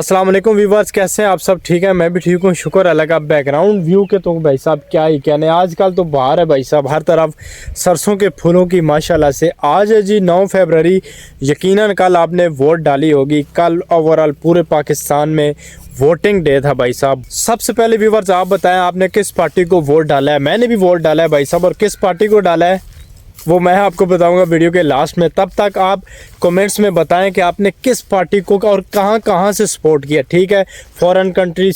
अस्सलाम वालेकुम व्यूवर्स, कैसे हैं आप सब? ठीक है, मैं भी ठीक हूँ, शुक्र अल्लाह का। बैकग्राउंड व्यू के तो भाई साहब क्या ही कहने, आजकल तो बाहर है भाई साहब, हर तरफ सरसों के फूलों की माशाल्लाह से। आज है जी 9 फरवरी, यकीनन कल आपने वोट डाली होगी। कल ओवरऑल पूरे पाकिस्तान में वोटिंग डे था भाई साहब। सबसे पहले व्यूवर्स आप बताएं, आपने किस पार्टी को वोट डाला है? मैंने भी वोट डाला है भाई साहब, और किस पार्टी को डाला है वो मैं आपको बताऊंगा वीडियो के लास्ट में। तब तक आप कमेंट्स में बताएं कि आपने किस पार्टी को और कहां से सपोर्ट किया। ठीक है, फॉरेन कंट्री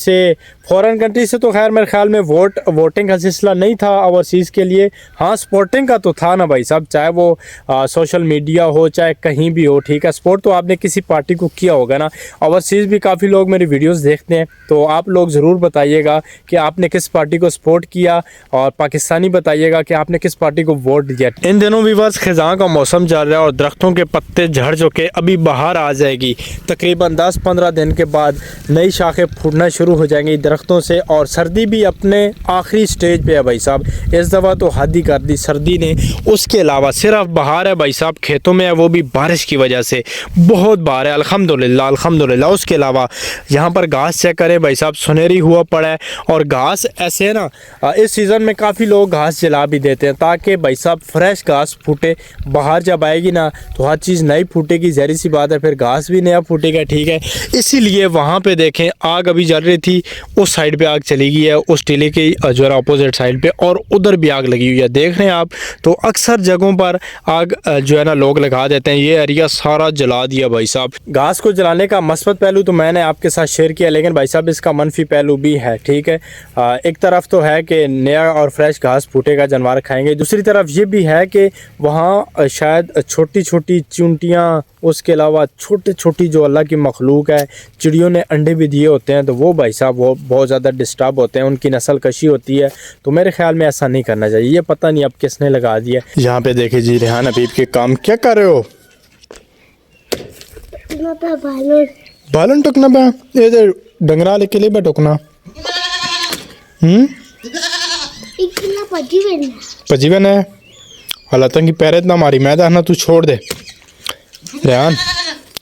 से तो खैर मेरे ख्याल में वोटिंग का सिलसिला नहीं था ओवरसीज़ के लिए। हाँ, सपोर्टिंग का तो था ना भाई साहब, चाहे वो सोशल मीडिया हो चाहे कहीं भी हो। ठीक है, सपोर्ट तो आपने किसी पार्टी को किया होगा ना। ओवरसीज़ भी काफ़ी लोग मेरी वीडियोस देखते हैं, तो आप लोग ज़रूर बताइएगा कि आपने किस पार्टी को सपोर्ट किया, और पाकिस्तानी बताइएगा कि आपने किस पार्टी को वोट दिया। इन दिनों व्यूअर्स खिज़ां का मौसम चल रहा है और दरख्तों के पत्ते झड़ चुके, अभी बाहर आ जाएगी। तकरीबन 10-15 दिन के बाद नई शाखें फूटना शुरू हो जाएंगी दरख्तों से, और सर्दी भी अपने आखिरी स्टेज पे है भाई साहब। इस दफ़ा तो हद ही कर दी सर्दी ने। उसके अलावा सिर्फ बहार है भाई साहब, खेतों में है, वो भी बारिश की वजह से बहुत बहार है, अल्हम्दुलिल्लाह अल्हम्दुलिल्लाह। उसके अलावा यहाँ पर घास चेक करें भाई साहब, सुनहरी हुआ पड़ा है। और घास ऐसे है ना, इस सीज़न में काफ़ी लोग घास जला भी देते हैं ताकि भाई साहब फ्रेश घास फूटे। बाहर जब आएगी ना तो हर चीज़ नई फूटेगी, ज़हरी सी बात है, फिर घास भी नया फूटेगा। ठीक है, इसीलिए वहाँ पे देखें आग अभी जल रही थी, उस साइड पे आग चली गई है, उस टीले की जो है अपोजिट साइड पे, और उधर भी आग लगी हुई है। देख रहे हैं आप, तो अक्सर जगहों पर आग जो है ना लोग लगा देते हैं। ये एरिया सारा जला दिया भाई साहब। घास को जलाने का मस्बत पहलू तो मैंने आपके साथ शेयर किया, लेकिन भाई साहब इसका मनफी पहलू भी है। ठीक है, एक तरफ तो है कि नया और फ्रेश घास फूटेगा, जानवर खाएंगे, दूसरी तरफ ये भी है कि वहाँ शायद छोटी छोटी चूंटियाँ, उसके अलावा छोटी छोटी जो अल्लाह की मखलूक है, चिड़ियों ने अंडे भी दिए होते हैं, तो वो भाई साहब वो बहुत ज़्यादा डिस्टर्ब होते हैं, उनकी नस्ल कशी होती है। तो मेरे ख्याल में ऐसा नहीं करना चाहिए। ये पता नहीं अब किसने लगा दिया। यहाँ पे देखिए जी रेहान हबीब के काम क्या कर रहे हो? बालन टुकना पे ये डंगरा लेके लिए टुकना पजीवन है। हालांकि पैरे इतना मारी मैं ना, तू छोड़ दे रेहान,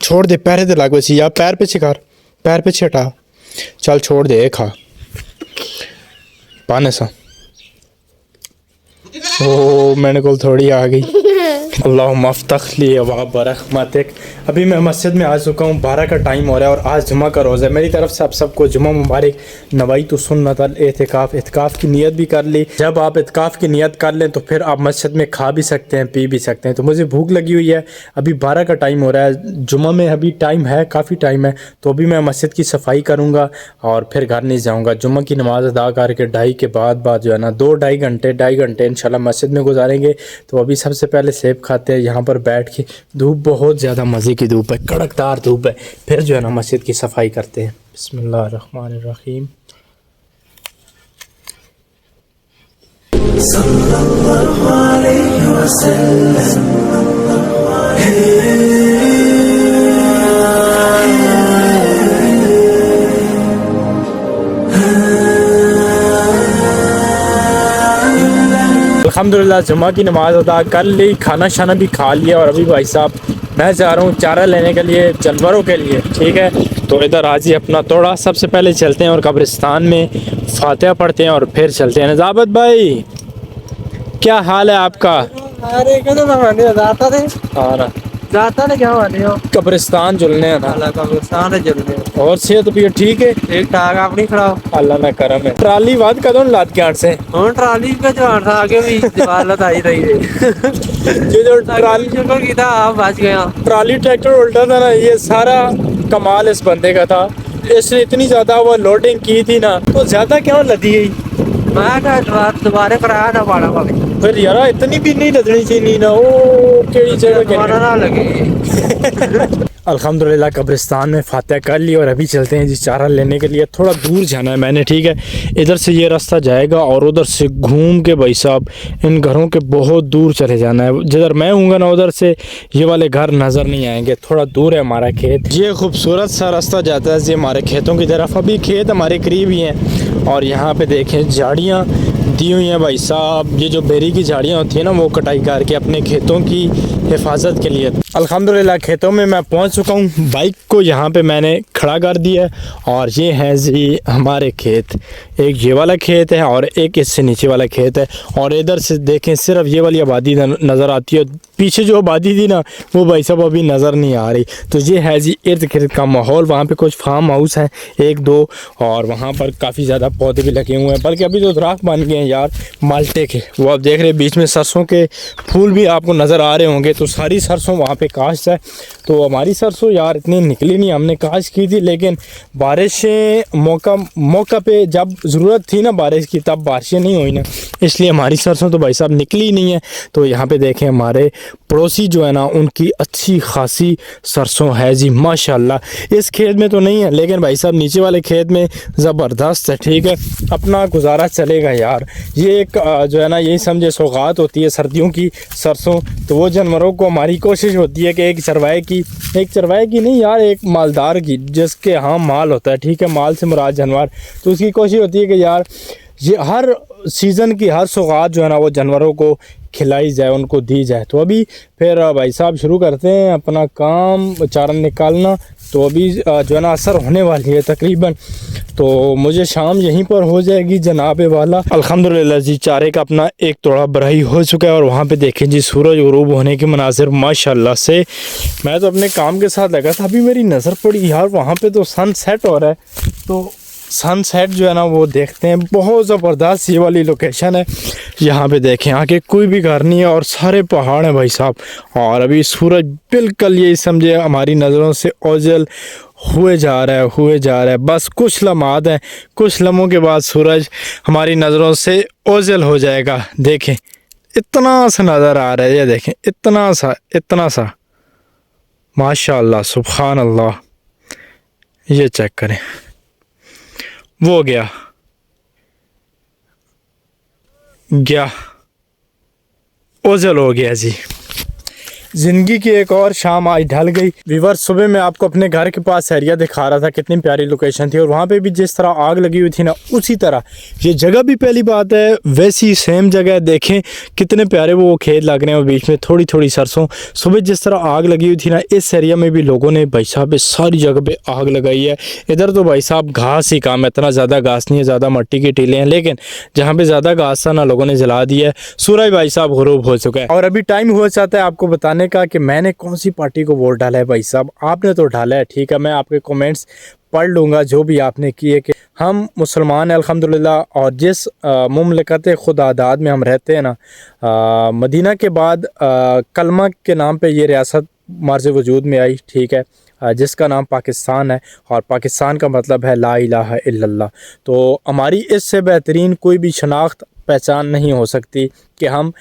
छोड़ दे, पैरे ते लाग वैसी, या पैर पे कर, पैर पे हटा, चल छोड़ दे, खा पाने सा। ओ मैंने को थोड़ी आ गई। अल्लाह मफ्तखली व बरहमतिक। अभी मैं मस्जिद में आ चुका हूँ, 12 का टाइम हो रहा है और आज जुमा का रोज़ा है। मेरी तरफ से आप सबको जुमा मुबारक। नवाई तो सुन्नत एतिकाफ़, इतिकाफ़ की नियत भी कर ली। जब आप इतिकाफ़ की नियत कर लें तो फिर आप मस्जिद में खा भी सकते हैं, पी भी सकते हैं। तो मुझे भूख लगी हुई है, अभी 12 का टाइम हो रहा है, जुमा में अभी टाइम है, काफ़ी टाइम है। तो अभी मैं मस्जिद की सफाई करूँगा और फिर घर नहीं जाऊँगा। जुमा की नमाज़ अदा करके 2:30 के बाद जो है ना 2-2.5 घंटे इंशाल्लाह मस्जिद में गुजारेंगे। तो अभी सबसे पहले सेब खाते हैं यहाँ पर बैठ के। धूप बहुत ज़्यादा मज़े की धूप है, कड़कदार धूप है। फिर जो है ना मस्जिद की सफाई करते हैं। बिस्मिल्लाहिर्रहमानिर्रहीम। सल्लल्लाहु अलैहि वसल्लम। अल्हम्दुलिल्लाह जुमा की नमाज़ अदा कर ली, खाना शाना भी खा लिया, और अभी भाई साहब मैं जा रहा हूँ चारा लेने के लिए जानवरों के लिए। ठीक है, तो इधर आज ही अपना तोड़ा। सबसे पहले चलते हैं और कब्रिस्तान में फातिहा पढ़ते हैं और फिर चलते हैं। नजाबत भाई क्या हाल है आपका? अरे जाता ने क्या माने हो? कब्रिस्तान जुलने है ना, कब्रिस्तान जुलने। और सेहत भी ठीक है? ठीक ठाक, अपनी खड़ा अल्लाह ना करम है। ट्राली बात कदों लाद के आठ से ਹੁਣ ट्राली पे जो था आगे भी जवालत आई रही है। जो ट्राली शुक्र की था आप बच गया। ट्राली ट्रैक्टर उल्टा था ना, ये सारा कमाल इस बंदे का था। इसने इतनी ज्यादा वो लोडिंग की थी ना, तो ज्यादा क्यों लदी गई? मैं दोबारा कराया ना पाड़ा वाले। फिर यार इतनी भी नहीं लदनी चाहिए ना, वो केड़ी जगह ना लगे। अल्हम्दुलिल्लाह कब्रिस्तान में फातिहा कर ली और अभी चलते हैं जी चारा लेने के लिए। थोड़ा दूर जाना है मैंने। ठीक है, इधर से ये रास्ता जाएगा और उधर से घूम के भाई साहब इन घरों के बहुत दूर चले जाना है। जिधर मैं हूँगा ना उधर से ये वाले घर नज़र नहीं आएंगे, थोड़ा दूर है हमारा खेत। ये खूबसूरत सा रास्ता जाता है जी हमारे खेतों की तरफ। अभी खेत हमारे करीब ही हैं और यहाँ पे देखें झाड़ियाँ दी हुई हैं भाई साहब। ये जो बेरी की झाड़ियाँ होती हैं ना, वो कटाई करके अपने खेतों की हिफाजत के लिए। अल्हम्दुलिल्लाह खेतों में मैं पहुंच चुका हूं। बाइक को यहाँ पे मैंने खड़ा कर दिया है और ये है जी हमारे खेत। एक ये वाला खेत है और एक इससे नीचे वाला खेत है। और इधर से देखें सिर्फ ये वाली आबादी नज़र आती है। पीछे जो आबादी थी ना वो भाई साहब अभी नज़र नहीं आ रही। तो ये है जी इर्द गिर्द का माहौल। वहाँ पे कुछ फार्म हाउस हैं 1-2 और वहाँ पर काफ़ी ज़्यादा पौधे भी लगे हुए हैं, बल्कि अभी तो दरख्त बन गए हैं यार माल्टे के। वो आप देख रहे हैं बीच में सरसों के फूल भी आपको नज़र आ रहे होंगे। तो सारी सरसों वहाँ पे काश्त है। तो हमारी सरसों यार इतनी निकली नहीं, हमने काश्त की थी लेकिन बारिशें मौका पे जब ज़रूरत थी ना बारिश की तब बारिशें नहीं हुई ना, इसलिए हमारी सरसों तो भाई साहब निकली नहीं है। तो यहाँ पे देखें हमारे पड़ोसी जो है ना उनकी अच्छी खासी सरसों है जी माशाल्लाह। इस खेत में तो नहीं है लेकिन भाई साहब नीचे वाले खेत में ज़बरदस्त है। ठीक है, अपना गुजारा चलेगा यार। ये एक जो है ना यही समझे सौगात होती है सर्दियों की सरसों। तो वो जानवरों को हमारी कोशिश होती है कि एक चरवाहे की नहीं यार, एक मालदार की जिसके यहाँ माल होता है। ठीक है, माल से मुराद जानवर। तो उसकी कोशिश होती है कि यार ये हर सीज़न की हर सौगात जो है ना वो जानवरों को खिलाई जाए, उनको दी जाए। तो अभी फिर भाई साहब शुरू करते हैं अपना काम चारा निकालना। तो अभी जो है ना असर होने वाली है तकरीबन, तो मुझे शाम यहीं पर हो जाएगी जनाब वाला। अल्हम्दुलिल्लाह जी चारे का अपना एक तोड़ा बराई हो चुका है और वहाँ पे देखें जी सूरज गुरूब होने के मनाजिर माशाल्लाह से। मैं तो अपने काम के साथ लगा था, अभी मेरी नज़र पड़ी यार वहाँ पे तो सन सेट हो रहा है। तो सनसेट जो है ना वो देखते हैं, बहुत ज़बरदस्त ये वाली लोकेशन है। यहाँ पे देखें आगे कोई भी घर नहीं है और सारे पहाड़ हैं भाई साहब। और अभी सूरज बिल्कुल ये समझे हमारी नज़रों से ओझल हुए जा रहा है। बस कुछ लम्हात हैं, कुछ लम्हों के बाद सूरज हमारी नज़रों से ओझल हो जाएगा। देखें इतना सा नज़र आ रहा है, ये देखें इतना सा माशाअल्लाह सुभान अल्लाह। ये चेक करें, वो गया ओझल हो गया जी। ज़िंदगी की एक और शाम आज ढल गई। वीवर सुबह मैं आपको अपने घर के पास एरिया दिखा रहा था, कितनी प्यारी लोकेशन थी और वहाँ पे भी जिस तरह आग लगी हुई थी ना उसी तरह ये जगह भी पहली बात है वैसी सेम जगह। देखें कितने प्यारे वो खेत लग रहे हैं और बीच में थोड़ी थोड़ी सरसों। सुबह जिस तरह आग लगी हुई थी ना इस एरिया में भी लोगों ने भाई साहब सारी जगह पे आग लगाई है। इधर तो भाई साहब घास ही काम है, इतना ज़्यादा घास नहीं है, ज़्यादा मट्टी के टीले हैं, लेकिन जहाँ पे ज़्यादा घास था ना लोगों ने जला दिया है। सूरज भाई साहब गुरूब हो चुका है और अभी टाइम हुआ चाहता है आपको बताने का कि मैंने कौन सी पार्टी को वोट डाला है। भाई साहब आपने तो डाला है, ठीक है, मैं आपके कमेंट्स पढ़ लूँगा जो भी आपने किए कि हम मुसलमान हैं अल्हम्दुलिल्लाह। और जिस मुमलकत खुदादाद में हम रहते हैं ना, मदीना के बाद कलमा के नाम पे ये रियासत मार्ज़ वजूद में आई। ठीक है, जिसका नाम पाकिस्तान है और पाकिस्तान का मतलब है ला इलाहा इल्लल्लाह। तो हमारी इससे बेहतरीन कोई भी शनाख्त पहचान नहीं हो सकती कि हम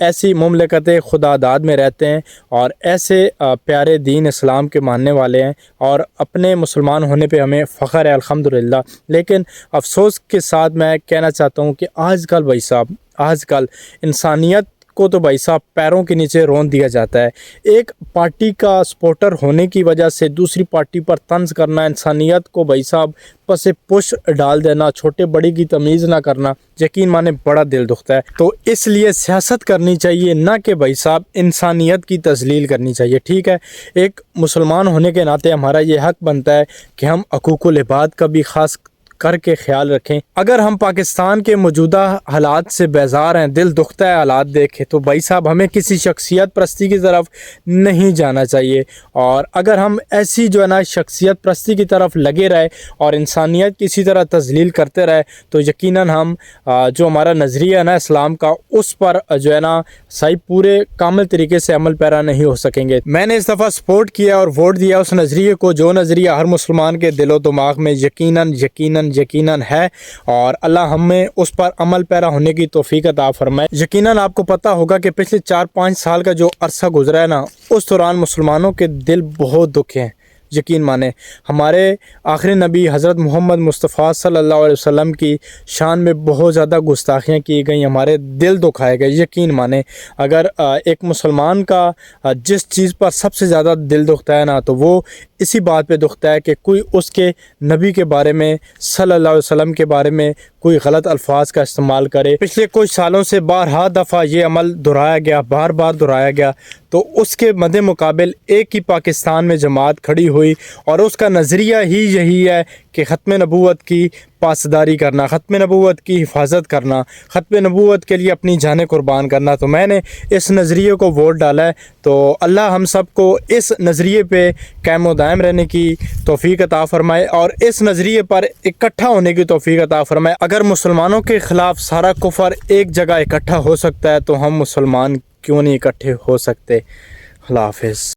ऐसी मुमलकत खुदादाद में रहते हैं और ऐसे प्यारे दीन इस्लाम के मानने वाले हैं और अपने मुसलमान होने पे हमें फ़ख्र है अल्हम्दुलिल्लाह। लेकिन अफसोस के साथ मैं कहना चाहता हूँ कि आजकल भाई साहब आजकल इंसानियत को तो भाई साहब पैरों के नीचे रौंद दिया जाता है। एक पार्टी का सपोर्टर होने की वजह से दूसरी पार्टी पर तंज करना, इंसानियत को भाई साहब पसे पुश डाल देना, छोटे बड़े की तमीज़ ना करना, यकीन माने बड़ा दिल दुखता है। तो इसलिए सियासत करनी चाहिए ना कि भाई साहब इंसानियत की तजलील करनी चाहिए। ठीक है, एक मुसलमान होने के नाते हमारा ये हक बनता है कि हम हकूकुल इबाद का भी ख़ास करके ख्याल रखें। अगर हम पाकिस्तान के मौजूदा हालात से बेजार हैं, दिल दुखता है हालात देखें, तो भाई साहब हमें किसी शख्सियत प्रस्ती की तरफ नहीं जाना चाहिए। और अगर हम ऐसी जो है ना शख्सियत प्रस्ती की तरफ लगे रहे और इंसानियत की इसी तरह तजलील करते रहे तो यकीनन हम जो हमारा नज़रिया है ना इस्लाम का उस पर जो है ना सही पूरे कामिल तरीके से अमल पैरा नहीं हो सकेंगे। मैंने इस दफ़ा सपोर्ट किया और वोट दिया उस नज़रिए को जो नज़रिया हर मुसलमान के दिलो दिमाग में यकीनन है और अल्लाह हमें उस पर अमल पैरा होने की तौफीक अता फरमाए। यकीनन आपको पता होगा कि पिछले 4-5 साल का जो अरसा गुजरा है ना उस दौरान मुसलमानों के दिल बहुत दुखे हैं। यकीन माने हमारे आखिरी नबी हज़रत मोहम्मद मुस्तफ़ा सल्लल्लाहु अलैहि वसल्लम की शान में बहुत ज़्यादा गुस्ताखियाँ की गई, हमारे दिल दुखाए गए। यकीन माने अगर एक मुसलमान का जिस चीज़ पर सबसे ज़्यादा दिल दुखता है ना तो वो इसी बात पे दुखता है कि कोई उसके नबी के बारे में सल्लल्लाहु अलैहि वसल्लम के बारे में कोई गलत अल्फाज का इस्तेमाल करे। पिछले कुछ सालों से बारहा दफ़ा ये अमल दोहराया गया, बार बार दोहराया गया, तो उसके मद्दे मुकाबिल एक ही पाकिस्तान में जमात खड़ी हुई और उसका नज़रिया ही यही है कि ख़त्म नबूवत की पासदारी करना, ख़त्म नबूवत की हिफाजत करना, ख़त्म नबूवत के लिए अपनी जानें कुर्बान करना। तो मैंने इस नज़रिए को वोट डाला है। तो अल्लाह हम सब को इस नज़रिए पे कायम व दायम रहने की तौफ़ीक अता फ़रमाए और इस नज़रिए पर इकट्ठा होने की तौफ़ीक अता फ़रमाए। अगर मुसलमानों के ख़िलाफ़ सारा कुफ़र एक जगह इकट्ठा हो सकता है तो हम मुसलमान क्यों नहीं इकट्ठे हो सकते। अल्लाह हाफ़िज़।